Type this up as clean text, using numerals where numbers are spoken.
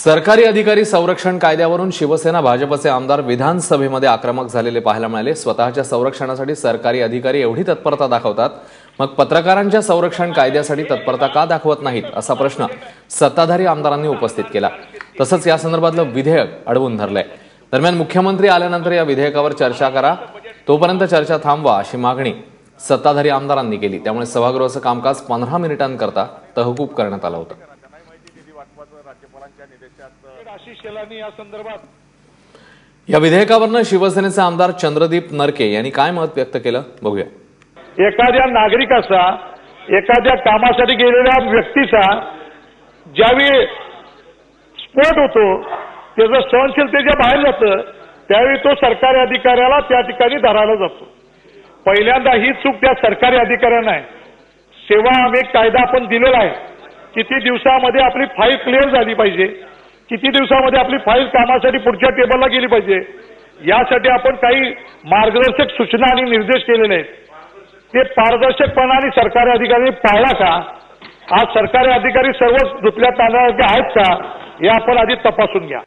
सरकारी अधिकारी संरक्षण कायद्यावरून शिवसेना भाजपचे आमदार विधानसभेमध्ये आक्रमक झालेले पाहायला मिळाले। स्वतःच्या संरक्षणासाठी सरकारी अधिकारी एवढी तत्परता दाखवतात, मग पत्रकारांच्या संरक्षण कायद्यासाठी तत्परता का दाखवत नाहीत असा प्रश्न सत्ताधारी आमदारांनी उपस्थित केला। तसंच या संदर्भातलं विधेयक अडवून धरलंय। दरम्यान मुख्यमंत्री आल्यानंतर या विधेयकावर चर्चा करा, तोपर्यंत चर्चा थांबवा अशी मागणी सत्ताधारी आमदारांनी केली। त्यामुळे सभागृहाचं कामकाज 15 मिनिटांकरता तहकूब करण्यात आलं होतं। या विधेयकावरनं शिवसेनेचे आमदार चंद्रदीप नरके यांनी काय मत व्यक्त केलं बघूया। एखाद्या नागरिकाचा, एखाद्या कामासाठी गेलेल्या व्यक्तीचा ज्यावेळी स्फोट होतो, त्याचं सहनशीलतेच्या बाहेर जातं, त्यावेळी तो सरकारी अधिकाऱ्याला त्या ठिकाणी धरायला जातो। पहिल्यांदा ही चूक त्या सरकारी अधिकाऱ्यांना आहे। सेवा हमी कायदा आपण दिलेला आहे, किती दिवसामध्ये आपली फाईल क्लिअर झाली पाहिजे, किती दिवसामध्ये आपली फाईल कामासाठी पुढच्या टेबलला गेली पाहिजे, यासाठी आपण काही मार्गदर्शक सूचना आणि निर्देश केलेले आहेत। ते पारदर्शकपणाने सरकारी अधिकारी पाळला का? आज सरकारी अधिकारी सर्व दुसऱ्या तांदळाचे आहेत का, हे आपण आधी तपासून घ्या।